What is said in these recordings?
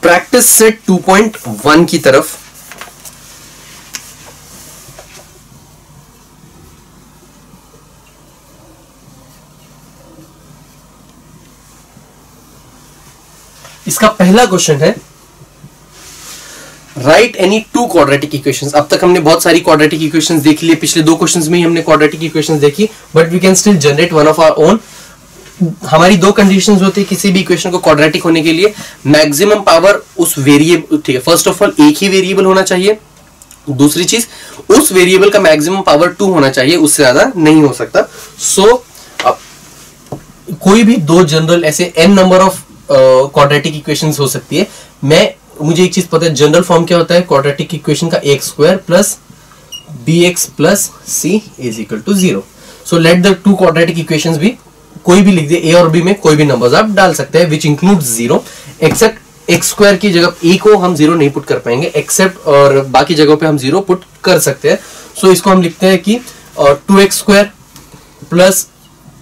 Practice set 2.1 की तरफ। इसका पहला क्वेश्चन है right any two quadratic equations. अब तक हमने बहुत सारी क्वाड्रेटिक इक्वेशंस देख ली, पिछले दो क्वेश्चंस में ही हमने क्वाड्रेटिक इक्वेशंस देखी, but we can still generate one of our own. हमारी दो कंडीशंस होती है किसी भी इक्वेशन को क्वाड्रेटिक होने के लिए। मैक्सिमम पावर उस वेरिएबल, ठीक है, फर्स्ट ऑफ ऑल एक ही वेरिएबल होना चाहिए। दूसरी चीज, उस वेरिएबल का मैक्सिमम पावर 2 होना चाहिए, उससे ज्यादा नहीं हो सकता। सो कोई भी दो जनरल ऐसे n number of quadratic equations हो सकती है। मुझे एक चीज पता है, जनरल फॉर्म क्या होता है क्वाड्रेटिक इक्वेशन का, X square plus B X plus C is equal to 0। So let the two quadratic equations भी, कोई भी लिख दे, ए और बी में कोई भी नंबर्स आप डाल सकते हैं, which include 0 except X square की जगह ए को हम 0 नहीं पुट कर पाएंगे एक्सेप्ट, और बाकी जगहों पे हम 0 पुट कर सकते हैं। सो इसको हम लिखते हैं कि 2x square plus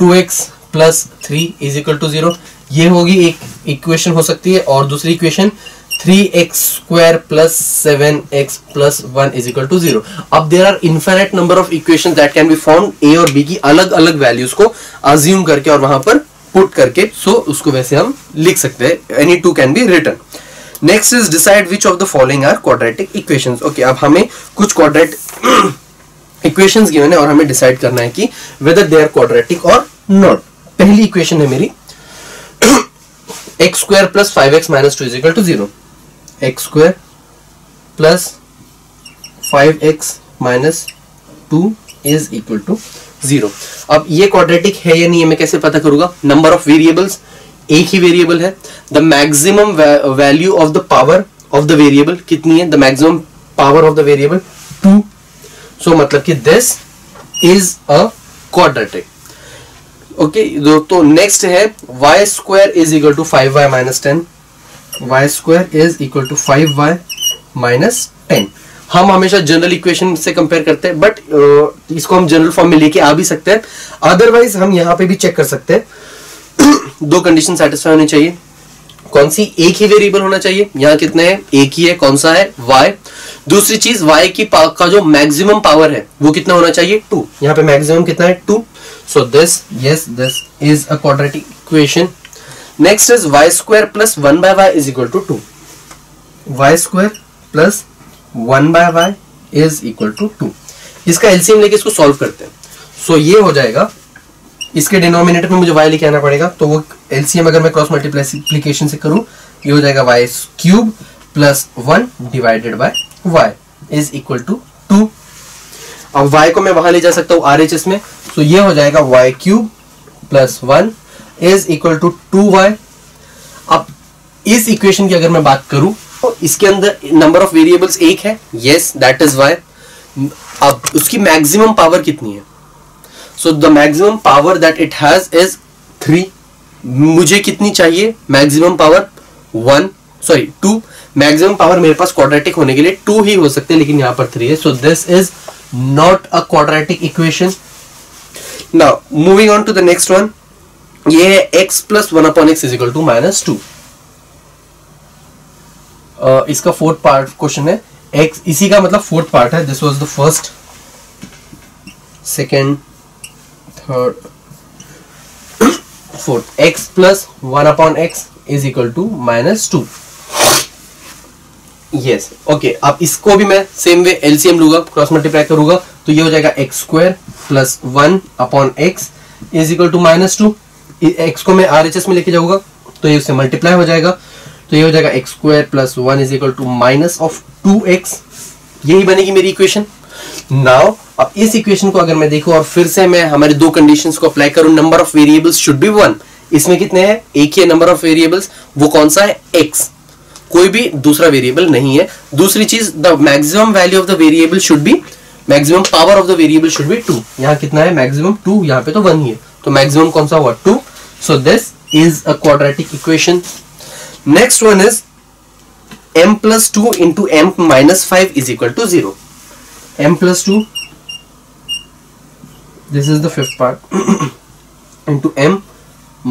2x plus 3 is equal to 0। ये होगी एक इक्वेशन हो सकती है, और दूसरी equation 3x square plus 7x plus 1 is equal to 0। अब there are infinite number of equations that can be found, a और बी की अलग अलग वैल्यूज को अज्यूम करके और वहां पर पुट करके। सो उसको वैसे हम लिख सकते हैं, any two can be written. Next is decide which of the following are quadratic equations. Okay, अब हमें कुछ क्वाड्रेटिक इक्वेशंस गिवन है और हमें डिसाइड करना है कि वेदर दे आर क्वाड्रेटिक और नॉट। पहली इक्वेशन है मेरी x square plus 5x minus 2 is equal to 0। X square plus 5x minus 2 is equal to 0। अब ये क्वाड्रेटिक है या नहीं है मैं कैसे पता करूंगा? नंबर ऑफ वेरिएबल्स, एक ही वेरिएबल है। The maximum value of the power of the variable कितनी है? The maximum power of the variable 2। So मतलब कि this is a quadratic. Okay, तो नेक्स्ट है y square is equal to 5y minus 10। y square is equal to 5y minus 10। हम हमेशा general equation से compare करते हैं, बट इसको हम जनरल फॉर्म में लेके आ भी सकते हैं। अदरवाइज हम यहाँ पे भी चेक कर सकते हैं। दो कंडीशन सेटिस्फाई होनी चाहिए। कौन सी? एक ही वेरिएबल होना चाहिए। यहाँ कितने हैं? एक ही है। कौन सा है? y। दूसरी चीज, y की का जो मैक्सिमम पावर है वो कितना होना चाहिए? 2। यहाँ पे मैक्सिमम कितना है? 2। So this is a quadratic equation. Next is y square plus 1 by y is equal to 2. y square plus 1 by y is equal to 2. इसका LCM लेके इसको सॉल्व करते हैं। So ये हो जाएगा, इसके डिनोमिनेटर में मुझे y लेके आना पड़ेगा, तो वो LCM अगर मैं क्रॉस मल्टीप्लिकेशन से करूं, ये हो जाएगा y cube plus 1 divided by y is equal to 2। अब y को मैं वहां ले जा सकता हूं RHS में, तो ये हो जाएगा y cube plus 1 is equal to 2y। अब इस इक्वेशन की अगर मैं बात करूं तो इसके अंदर नंबर ऑफ वेरिएबल्स एक है, यस दैट इज y। अब उसकी मैक्सिमम पावर कितनी है? So the maximum power that it has is 3। मुझे कितनी चाहिए? Maximum power 2। मैक्सिमम पावर मेरे पास क्वाड्रेटिक होने के लिए 2 ही हो सकते हैं, लेकिन यहां पर 3 है। So this is not a quadratic equation. Now moving on to the next one, ये है x plus 1 upon x is equal to minus 2। इसका फोर्थ पार्ट क्वेश्चन है, x इसी का मतलब फोर्थ पार्ट है। This was the first, second, third, fourth. x plus 1 upon x is equal to minus 2। Yes, okay. अब इसको भी मैं सेम वे एलसीएम लूंगा, क्रॉस मल्टीप्लाई करूंगा, तो ये हो जाएगा X square plus 1 upon X is equal to minus 2। एक्स को मैं आरएचएस में लेके जाऊंगा तो ये उससे मल्टीप्लाई हो जाएगा, तो ये हो जाएगा X square plus 1 is equal to minus of 2x। यही बनेगी मेरी इक्वेशन। नाउ अब इस इक्वेशन को अगर मैं देखूं और फिर से मैं हमारी दो कंडीशंस को अप्लाई करूं, number of variables should be 1। इसमें कितने हैं? एक ही है नंबर ऑफ वेरिएबल्स, वो कौन सा है? x। कोई भी दूसरा वेरिएबल नहीं है। दूसरी चीज, the maximum value of the variable should be, maximum power of the variable should be 2। यहाँ कितना है? मैक्सिमम 2, यहाँ पे तो 1 ही है, तो मैक्सिमम कौन सा हुआ? 2। So this is a quadratic equation. Next one is m plus 2 into m minus 5 is equal to 0. m plus 2, this is the fifth part, into m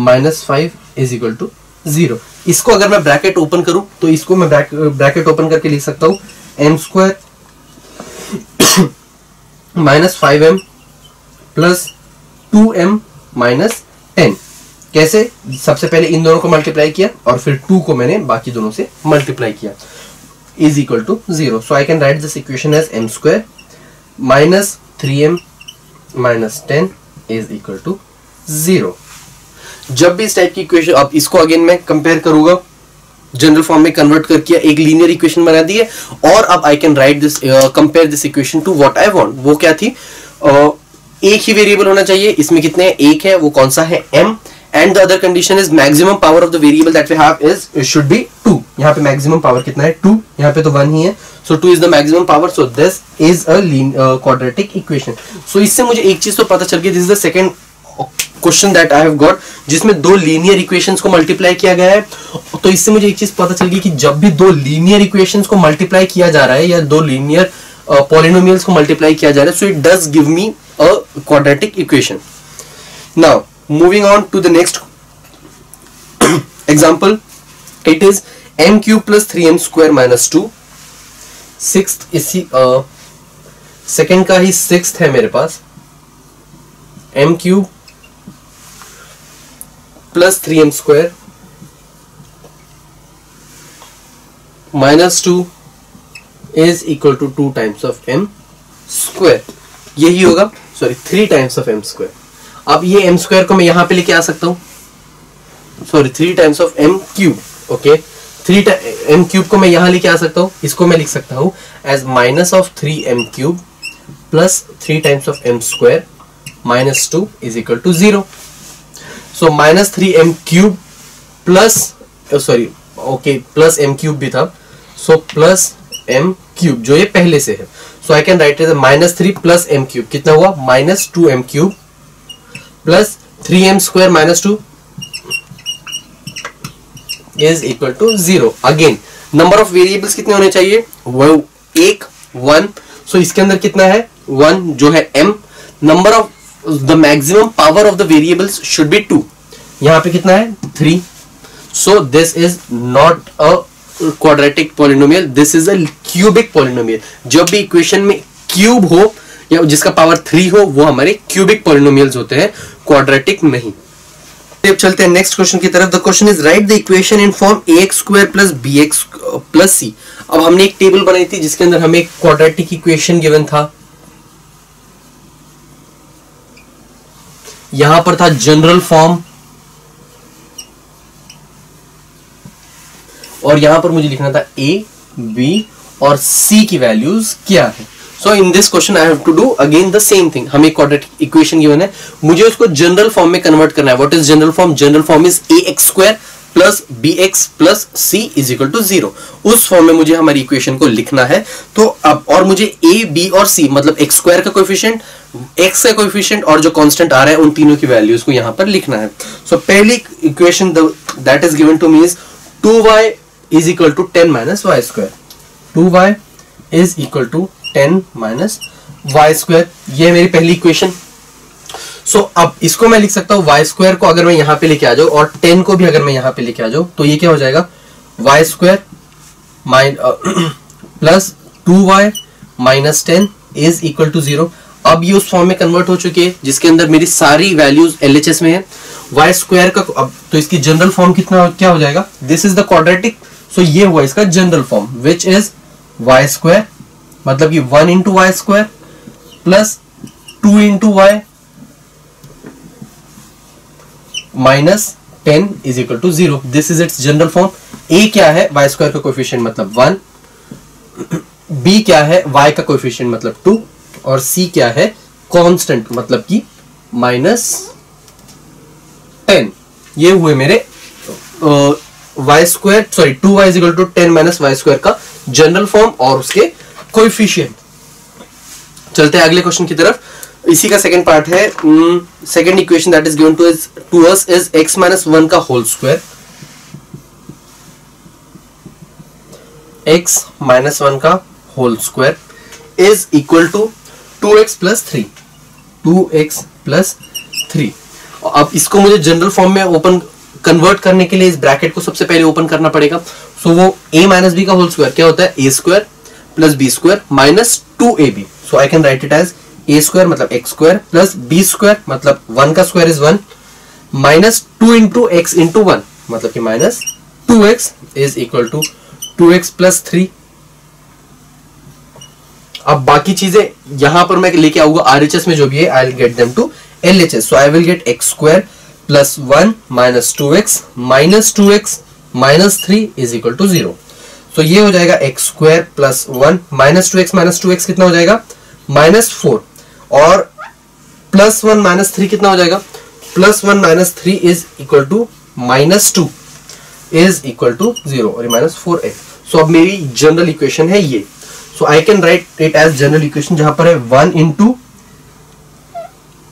minus 5 is equal to 0। इसको अगर मैं bracket open करूं तो इसको मैं bracket open करके लिख सकता हूं m square minus 5m plus 2m minus 10। कैसे? सबसे पहले इन दोनों को मल्टीप्लाई किया और फिर 2 को मैंने बाकी दोनों से मल्टीप्लाई किया, is equal to 0। So I can write this equation as m square minus 3m minus 10 is equal to 0। जब भी इस टाइप की इक्वेशन, अब इसको अगेन मैं कंपेयर करूंगा, जनरल फॉर्म में कन्वर्ट करके एक लीनियर इक्वेशन बना दी है, और अब आई can write this compare this equation two what I want. वो क्या थी? एक ही वेरिएबल होना चाहिए, इसमें कितने हैं? एक है, वो कौन सा है? m, and the other condition is maximum power of the variable that we have is should be 2। यहाँ पे maximum power कितना है? 2। यहाँ पे तो 1 ही है, so 2 is the maximum power, so this is a quadratic equation। so इससे मुझे एक चीज तो पता चल गई, this is the second question that I have got, जिसमें दो लीनियर इक्वेशंस को मल्टीप्लाई किया गया है। तो इससे मुझे एक चीज पता चल गई कि जब भी दो लीनियर इक्वेशंस को मल्टीप्लाई किया जा रहा है या दो लीनियर पॉलिनोमियल्स को मल्टीप्लाई किया जा रहा है, so it does give me a quadratic equation. Now moving on to the next example, it is m cube plus 3m square minus 2। Sixth इसी सेकेंड का ही सिक्स्थ है मेरे पास, m cube plus 3m square minus 2 is equal to 2 times of m square. यही होगा, sorry 3 times of m square. अब ये m स्क्वायर को मैं यहां पे लेके आ सकता हूं, sorry 3 times of m cube. Okay, 3 m cube को मैं यहां लेके आ सकता हूं, इसको मैं लिख सकता हूं as minus of 3m cube plus 3 times of m square minus 2 is equal to 0। So minus 3m cube plus, sorry okay, plus m cube भी था, सो प्लस m क्यूब जो ये पहले से है, so I can write it minus 3 plus m cube, कितना हुआ? Minus 2m cube plus 3m square minus 2 is equal to 0। Again number of variables कितने होने चाहिए? वो 1। सो इसके अंदर कितना है? 1 जो है m। Number of the maximum power of the variables should be 2। यहां पे कितना है? 3। So this is not a quadratic polynomial, this is a cubic polynomial. जब भी इक्वेशन में क्यूब हो या जिसका पावर 3 हो, वो हमारे क्यूबिक पॉलिनोमियल्स होते हैं, क्वाड्रेटिक नहीं। अब चलते हैं नेक्स्ट क्वेश्चन की तरफ। The question is right the equation in form ax square plus bx plus c। अब हमने एक टेबल बनाई थी जिसके अंदर हमें एक क्वाड्रेटिक इक्वेशन गिवन था, यहां पर था जनरल फॉर्म, और यहां पर मुझे लिखना था a, b और c की वैल्यूज क्या है। So in this question I have to do again the same thing. हमें क्वाड्रेटिक इक्वेशन गिवन है, मुझे उसको जनरल फॉर्म में कन्वर्ट करना है। What is general form? General form is ax square plus bx plus c is equal to 0। उस form में मुझे हमारी इक्वेशन को लिखना है। तो अब और मुझे a, b और c मतलब x स्क्वायर का कोएफिशिएंट, x का कोएफिशिएंट और जो कांस्टेंट आ रहा है, उन तीनों की वैल्यूज को यहां पर लिखना है। सो पहली equation that is given to me is 2y is equal to 10 minus y square. 2y is equal to 10 minus y square, ये मेरी पहली इक्वेशन। सो अब इसको मैं लिख सकता हूं y स्क्वायर को अगर मैं यहां पे लेके आ जाऊं और 10 को भी अगर मैं यहां पे लेके आ जाऊं, तो ये क्या हो जाएगा? y square plus 2y minus 10 is equal to 0। अब ये उस फॉर्म में कन्वर्ट हो चुकी है जिसके अंदर मेरी सारी वैल्यूज LHS में है। y स्क्वायर का अब तो इसकी जनरल फॉर्म कितना क्या हो जाएगा? This is the quadratic, so ये हुआ इसका general form which is y square, मतलब कि 1 into y square plus 2 into y minus 10 is equal to 0। This is its general form. a क्या है? y स्क्वायर का कोएफिशिएंट मतलब 1, b क्या है? y का कोएफिशिएंट मतलब 2, और c क्या है? कांस्टेंट मतलब कि माइनस 10। ये हुए मेरे y square, sorry 2y is equal to 10 minus y square का जनरल फॉर्म और उसके कोएफिशिएंट। चलते हैं अगले क्वेश्चन की तरफ। इसी का सेकंड पार्ट है। Second equation that is given to us is x minus 1 का होल स्क्वायर, x माइनस 1 का whole square is equal to 2x plus 3। 2x plus 3। अब इसको मुझे जनरल फॉर्म में ओपन कन्वर्ट करने के लिए इस ब्रैकेट को सबसे पहले ओपन करना पड़ेगा। सो वो a माइनस बी का होल स्क्वायर क्या होता है, a square plus B square minus 2ab। So I can write it as a square मतलब x square plus b square मतलब 1 का square is 1 minus 2 into x into 1 मतलब कि minus 2x is equal to 2x plus 3। अब बाकी चीजें यहां पर मैं लेके आऊंगा RHS में जो भी है, I will get them to LHS। So I will get x square plus 1 minus 2x minus 2x minus 3 is equal to 0। So ये हो जाएगा x square plus 1 minus 2x कितना हो जाएगा, माइनस 4, और प्लस 1 माइनस 3 कितना हो जाएगा, plus 1 minus 3 is equal to minus 2 is equal to 0 और माइनस 4a। सो अब मेरी जनरल इक्वेशन है ये। So I can write it as general equation जहां पर है 1 इंटू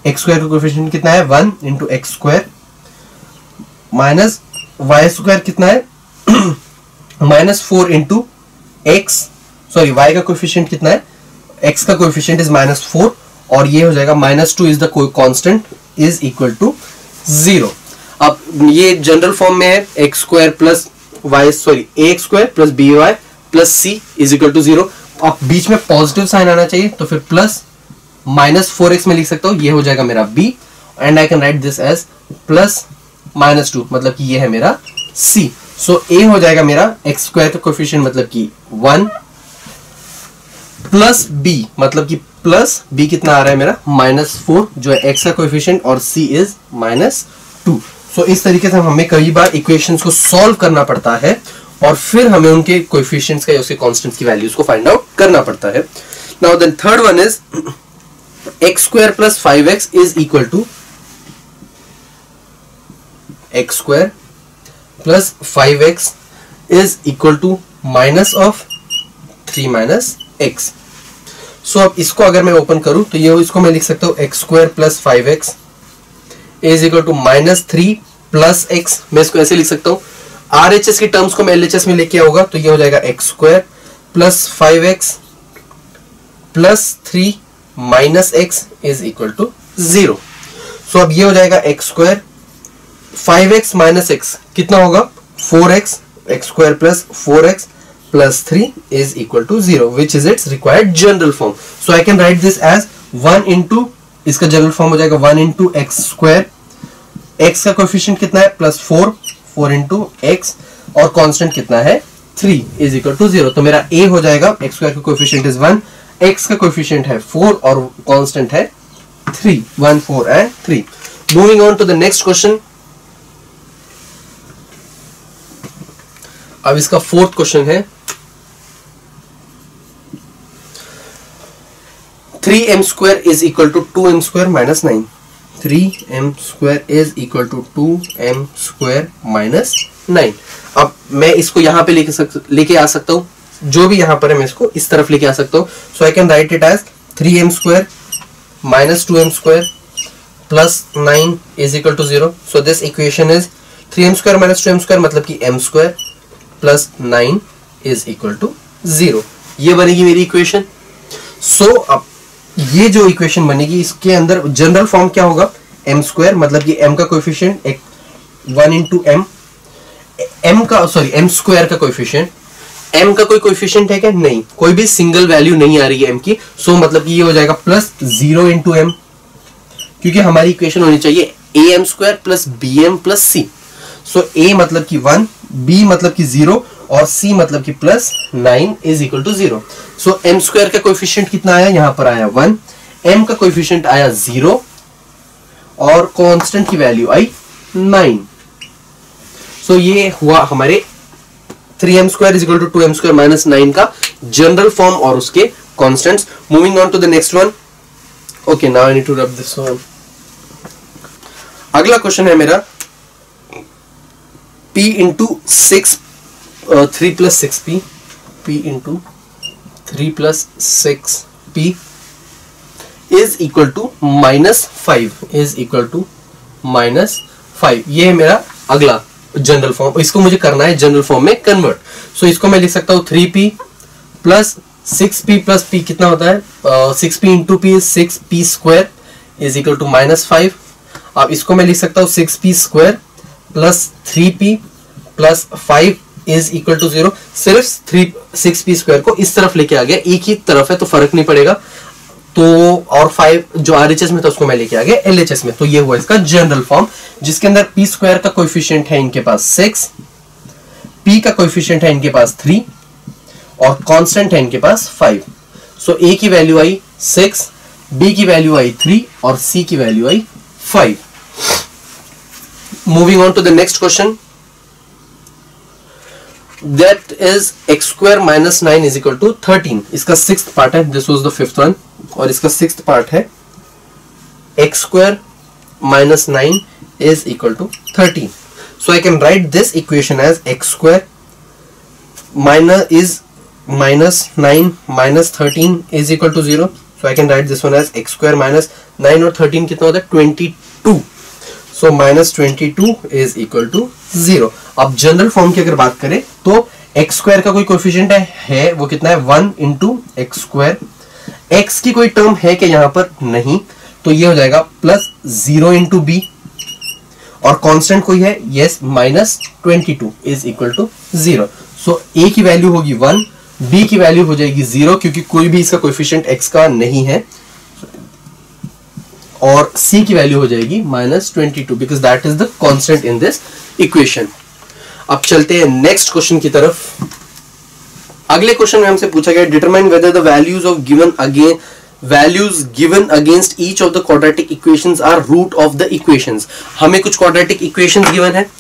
एक्स स्क्वायर का कोएफिशिएंट कितना है, 1 into x square minus y square कितना है minus 4 into x, sorry y का कोएफिशिएंट कितना है, एक्स का कोएफिशिएंट इज माइनस 4 और ये हो जाएगा minus 2 is the constant is equal to 0। अब ये जनरल फॉर्म में है X square plus Y, sorry A X square plus B Y plus C is equal to 0। अब बीच में पॉजिटिव साइन आना चाहिए तो फिर प्लस माइनस 4x में लिख सकता हूं, ये हो जाएगा मेरा b and I can write this as plus minus 2 मतलब कि ये है मेरा c। सो a हो जाएगा मेरा x स्क्वायर का कोएफिशिएंट मतलब कि 1 प्लस b मतलब कि प्लस b कितना आ रहा है मेरा माइनस 4 जो है x का कोएफिशिएंट और c इज माइनस 2। सो इस तरीके से हमें कई बार इक्वेशंस को सॉल्व करना पड़ता है और फिर हमें उनके कोएफिशिएंट्स का या उसके कांस्टेंट्स की वैल्यूज को फाइंड आउट करना पड़ता है। Now then third one is x square plus 5x is equal to x square plus 5x is equal to minus of 3 minus x। So अब इसको अगर मैं ओपन करूं तो ये इसको मैं लिख सकता हूं x square plus 5x is equal to minus 3 plus x। मैं इसको ऐसे लिख सकता हूं, RHS की टर्म्स को मैं LHS में लेके आऊंगा तो ये हो जाएगा x square plus 5x plus 3 minus x is equal to 0। So अब ये हो जाएगा x square 5x minus x कितना होगा 4x, x square plus 4x plus 3 is equal to 0 which is its required general form. So I can write this as 1 into, इसका general form हो जाएगा 1 into x square, x का coefficient कितना है plus 4 into x और constant कितना है 3 is equal to 0। तो मेरा a हो जाएगा x स्क्वायर का कोएफिशिएंट इज 1, x का कोएफिशिएंट है 4 और कांस्टेंट है 3, 1 4 and 3। Moving on to the next question. अब इसका फोर्थ क्वेश्चन है 3m square is equal to 2m square minus 9। 3m square is equal to 2m square minus 9। अब मैं इसको यहां पे लेके आ सकता हूं, जो भी यहां पर है मैं इसको इस तरफ लेके आ सकता हूं। So I can write it as 3m square minus 2m square plus 9 is equal to 0। So this equation is 3m square minus 2m square मतलब कि m square plus 9 is equal to 0। ये बनेगी मेरी इक्वेशन। सो अब ये जो equation बनेगी इसके अंदर जनरल फॉर्म क्या होगा, m स्क्वायर मतलब कि m का कोएफिशिएंट 1 इंटू m का, सॉरी m स्क्वायर का कोएफिशिएंट, m का कोई कोएफिशिएंट है क्या, नहीं, कोई भी सिंगल वैल्यू नहीं आ रही है m की। सो मतलब कि ये हो जाएगा प्लस 0 इंटू m, क्योंकि हमारी इक्वेशन होनी चाहिए am square plus bm plus c। So a मतलब कि 1, b मतलब कि 0 और c मतलब कि plus 9 is equal to 0। So m square का कोएफिशिएंट कितना आया, यहां पर आया 1, m का कोएफिशिएंट आया 0 और कांस्टेंट की वैल्यू आई 9। सो ये हुआ हमारे 3m square is equal to 2m square minus 9 का जनरल फॉर्म और उसके constants. Moving on to the next one. Okay, now I need to rub this one. अगला क्वेश्चन है मेरा p into 3 plus 6p, p into 3 plus 6p is equal to minus 5 is equal to minus 5। ये है मेरा अगला general form, इसको मुझे करना है जनरल फॉर्म में कन्वर्ट। सो इसको मैं लिख सकता हूं 3p plus 6p plus p कितना होता है 6p into p is 6p square is equal to minus 5। अब इसको मैं लिख सकता हूं 6p square plus 3p plus 5 is equal to 0। सिर्फ 6p स्क्वायर को इस तरफ लेके आ गया, एक ही तरफ है तो फर्क नहीं पड़ेगा। तो और 5 जो RHS में था उसको मैं लेके आ गया LHS में। तो ये हुआ इसका जनरल फॉर्म, जिसके अंदर p स्क्वायर का कोएफिशिएंट है इनके पास 6, p का कोएफिशिएंट है इनके पास 3 और कांस्टेंट है इनके पास 5। सो a की वैल्यू आई 6, b की वैल्यू आई 3 और c की वैल्यू आई 5। Moving on to the next question, that is x square minus 9 is equal to 13। इसका 6th पार्ट है, this was the 5th one, और इसका 6th पार्ट है x square minus 9 is equal to 13। So I can write this equation as x square minus 9 minus 13 is equal to 0। So I can write this one as x square minus 9 और 13 कितना होता है 22। So minus 22 is equal to 0। अब general form की अगर बात करें तो x स्क्वायर का कोई कोएफिशिएंट है वो कितना है 1 इंटू एक्स स्क्वायर। x की कोई टर्म है कि यहाँ पर नहीं, तो ये हो जाएगा प्लस 0 इंटू बी और कांस्टेंट कोई है yes minus 22 is equal to 0। So a की वैल्यू होगी 1, b की वैल्यू हो जाएगी 0 क्योंकि कोई भी इसका कोएफिशिएंट x का नहीं है, और c की वैल्यू हो जाएगी minus 22 because that is the constant in this equation. अब चलते हैं नेक्स्ट क्वेश्चन की तरफ। अगले क्वेश्चन में हमसे पूछा गया determine whether the values given against each of the quadratic equations are root of the equations. हमें कुछ क्वाड्रेटिक इक्वेशंस गिवन है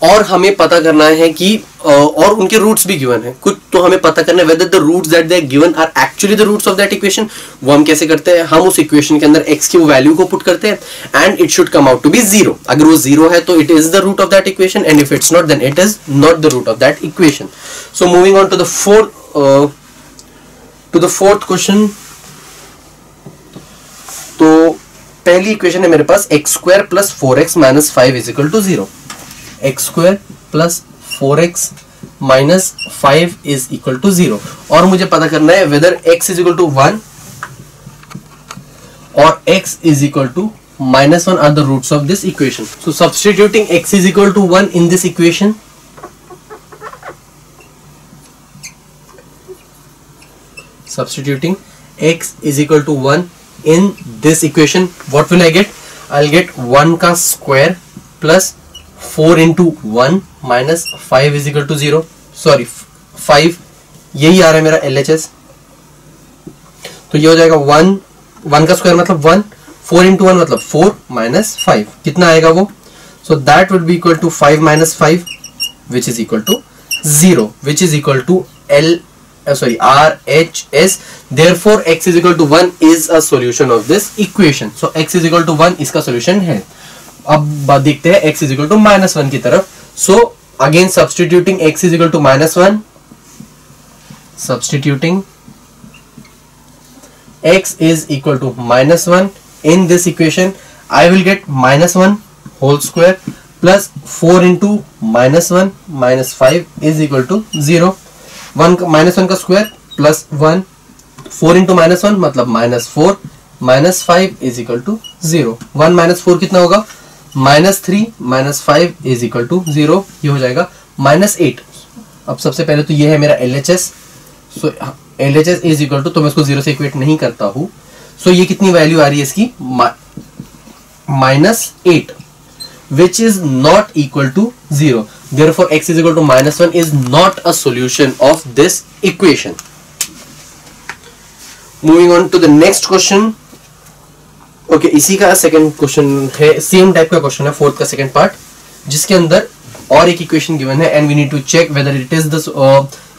और हमें पता करना है कि और उनके रूट्स भी गिवन है कुछ, तो हमें पता करना है whether the roots that they are given are actually the roots of that equation. वो हम कैसे करते हैं, हम उस इक्वेशन के अंदर x की वो वैल्यू को पुट करते हैं and it should come out to be 0। अगर वो 0 है तो it is the root of that equation and if it's not then it is not the root of that equation. So moving on to the fourth question. तो पहली equation है मेरे पास x square plus 4x minus 5 is equal to 0। X square plus 4x minus 5 is equal to 0 और मुझे पता करना है whether x is equal to 1 और x is equal to minus 1 are the roots of this equation. So substituting x is equal to 1 in this equation, substituting x is equal to 1 in this equation, what will I get? I'll get 1 का square plus 4 into 1 minus 5 is equal to 0। Sorry 5 यही आ रहा है मेरा LHS, तो ये हो जाएगा 1 का स्क्वायर मतलब 1, 4 into 1 मतलब 4 minus 5 कितना आएगा वो, so that would be equal to 5 minus 5 which is equal to 0 which is equal to RHS। therefore x is equal to 1 is a solution of this equation। so x is equal to 1 इसका solution है। अब बात देखते हैं x is equal to minus 1 की तरफ। so again substituting x is equal to minus 1, substituting x is equal to minus 1 in this equation, I will get minus 1 whole square plus 4 into minus 1 minus 5 is equal to 0। Minus 1 का square plus 1, 4 into minus 1 मतलब minus 4 minus 5 is equal to 0। 1 minus 4 कितना होगा, minus 3 minus 5 is equal to 0, ये हो जाएगा minus 8। अब सबसे पहले तो ये है मेरा LHS, so LHS is equal to, तो मैं इसको 0 से इक्वेट नहीं करता हूं, सो ये कितनी वैल्यू आ रही है इसकी minus 8 which is not equal to 0। therefore x is equal to minus 1 is not a solution of this equation। moving on to the next question। okay, इसी का सेकंड क्वेश्चन है, सेम टाइप का question है, fourth का second part, जिसके अंदर और एक इक्वेशन गिवन है and we need to check whether it is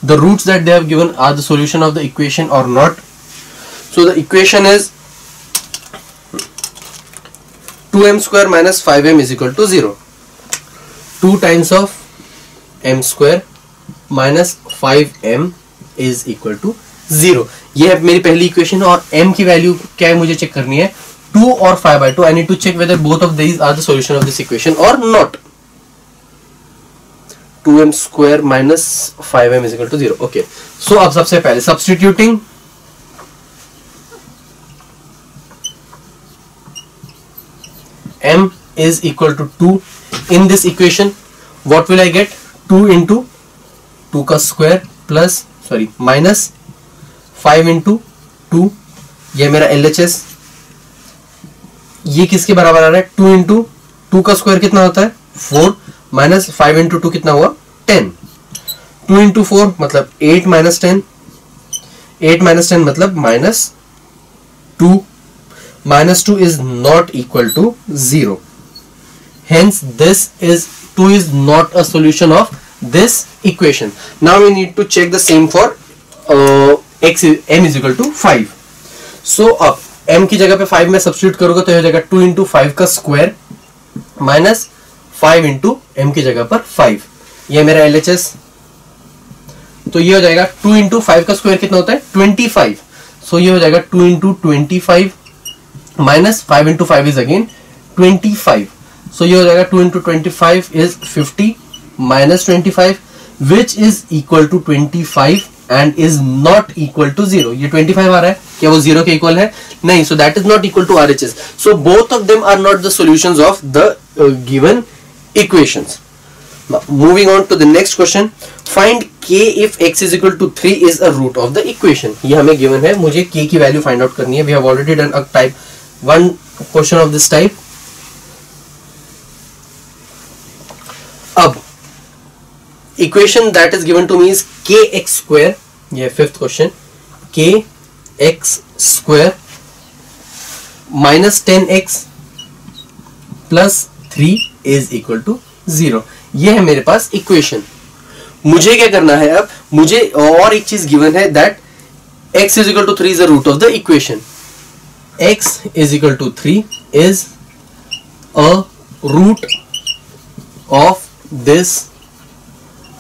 the roots that they have given are the solution of the equation or not। so the equation is 2m square minus 5m is equal to 0। 2 times of m square minus 5m is equal to 0। ये है मेरी पहली equation और m की value क्या है मुझे check करनी है, 2 और 5/2। I need to check whether both of these are the solution of this equation or not। 2m square minus 5m is equal to 0। okay, so अब सबसे पहले substituting m is equal to 2 in this equation what will I get? 2 into 2 का square plus sorry minus 5 into 2, ये मेरा LHS, ये किसके बराबर आ रहा है? 2 into 2 का स्क्वायर कितना होता है? 4 माइनस 5 into 2 कितना हुआ? 10. 2 into 4 मतलब 8 minus 10, 8 minus 10 मतलब minus 2. Minus 2 is not equal to 0. Hence this is 2 is not a solution of this equation. Now we need to check the same for m is equal to 5. So अब m की जगह पे 5 में substitute करोगे तो हो जाएगा 2 into 5 का स्क्वायर माइनस 5 into m की जगह पर 5. ये मेरा LHS, तो ये हो जाएगा 2 into 5 का स्क्वायर कितना होता है? 25. सो ये हो जाएगा 2 into 25 minus 5 into 5 is again 25. So ये हो जाएगा 2 into 25 is 50 minus 25 which is equal to 25 and is not equal to 0. ये 25 आ रहा है, क्या वो 0 के इक्वल है? नहीं. So that is not equal to RHS. So both of them are not the solutions of the given equations. Now, moving on to the next question. Find k if x is equal to 3 is a root of the equation. ये हमें given है, मुझे k की value find out करनी है. We have already done a type 1 question of this type. अब equation that is given to me is kx square. ये fifth question. kx square minus 10x plus 3 is equal to 0. ये है मेरे पास equation. मुझे क्या करना है अब? मुझे और एक चीज गिवन है that x is equal to 3 is the root of the equation. x is equal to 3 is a root of this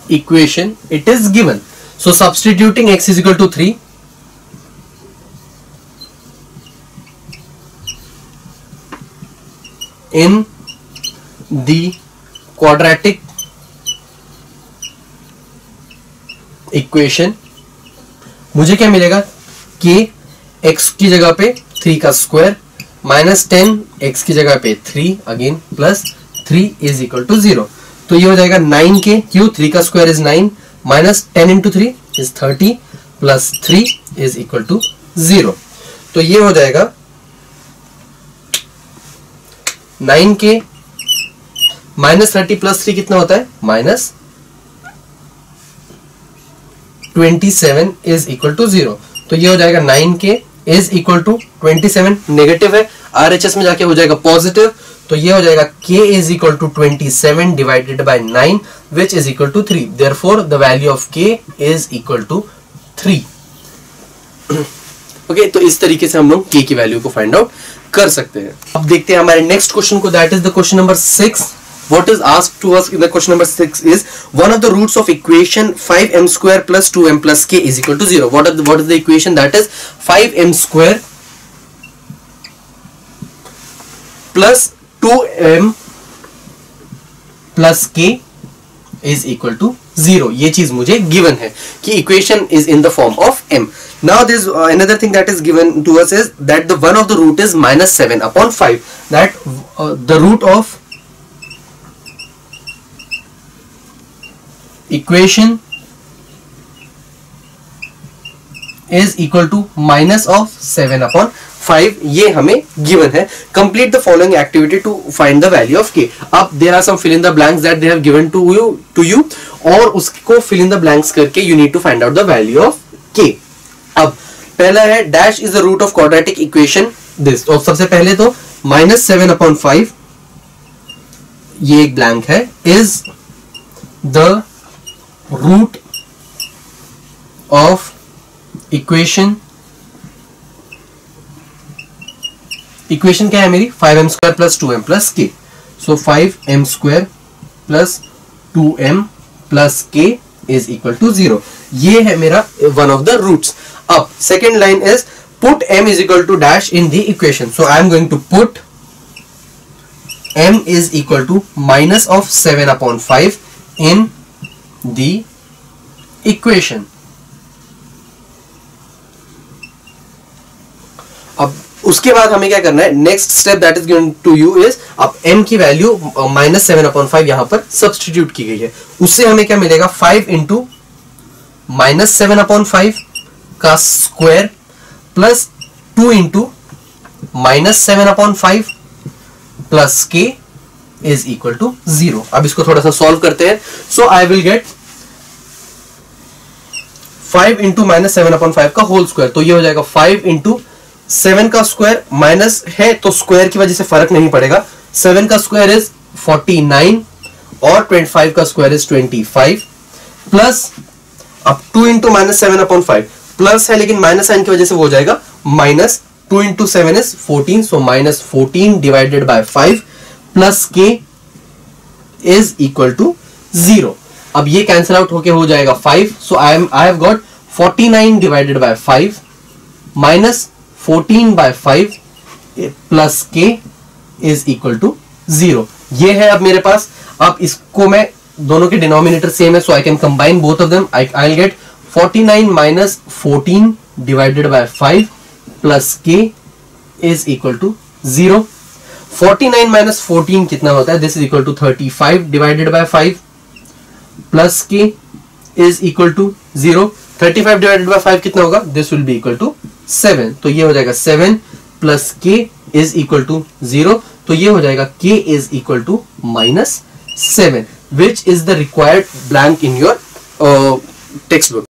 equation. It is given. So substituting x is equal to 3, in the quadratic equation मुझे क्या मिलेगा? k x की जगह पे 3 का square minus 10 x की जगह पे 3 again plus 3 is equal to 0. तो ये हो जाएगा 9k, क्यों? 3 का square is 9 minus 10 into 3 is 30 plus 3 is equal to 0. तो ये हो जाएगा 9k माइनस 30 प्लस 3 कितना होता है? Minus 27 is equal to 0. तो ये हो जाएगा 9k is equal to 27, negative है, RHS में जाके हो जाएगा पॉजिटिव. तो ये हो जाएगा k is equal to 27 divided by 9 which is equal to 3. Therefore the value of k is equal to 3. Okay, तो इस तरीके से हम लोग k की वैल्यू को फाइंड आउट कर सकते हैं. अब देखते हैं हमारे नेक्स्ट क्वेश्चन को, that is the question number 6. What is asked to us in the question number 6 is one of the roots of equation 5m square plus 2m plus k is equal to 0. What is the equation? That is 5m square plus 2m plus k is equal to 0. ये चीज मुझे given है कि equation is in the form of m. Now there is another thing that is given to us is that the one of the root is minus 7 upon 5. That the root of equation is equal to minus of 7 upon 5. ये हमें given है. Complete the following activity to find the value of k. अब there are some fill in the blanks that they have given to you और उसको fill in the blanks करके you need to find out the value of k. अब पहला है dash is the root of quadratic equation this. तो सबसे पहले तो minus 7 upon 5 ये एक blank है is the root of equation क्या है मेरी? 5m square plus 2m plus k. So 5m square plus 2m plus k is equal to 0. ये है मेरा one of the roots. अब second line is put m is equal to dash in the equation. So I am going to put m is equal to minus of 7 upon 5 in the equation. अब उसके बाद हमें क्या करना है, next step that is given to you is, अब m की value -7/5 यहां पर सब्स्टिट्यूट की गई है, उससे हमें क्या मिलेगा, 5 इंटू -7/5 का square plus 2 into -7/5 plus k is equal to 0। अब इसको थोड़ा सा सॉल्व करते हैं। So I will get 5 into -7/5 का होल स्क्वायर, तो ये हो जाएगा 5 इंटू 7 का स्क्वायर, माइनस है तो स्क्वायर की वजह से फर्क नहीं पड़ेगा, 7 का स्क्वायर इज 49 और 25 का स्क्वायर इज 25 प्लस, अब 2 इंटू -7/5 प्लस है लेकिन माइनस साइन की वजह से वो हो जाएगा minus, 2 into 7 is 14, so -14 divided by 5 plus k is equal to 0। अब ये कैंसिल आउट होके हो जाएगा 5, so I have got 49 divided by 5 minus 14 by 5 plus k is equal to 0। ये है अब मेरे पास। अब इसको मैं, दोनों के डिनोमिनेटर सेम है, so I can combine both of them. I will get 49 minus 14 divided by 5 plus k is equal to 0। 49 minus 14 कितना होता है, this is equal to 35 divided by 5 plus k is equal to 0। 35 divided by 5 कितना होगा, this will be equal to 7, तो ये हो जाएगा 7 plus k is equal to 0, तो ये हो जाएगा k is equal to -7, which is the required blank in your text book.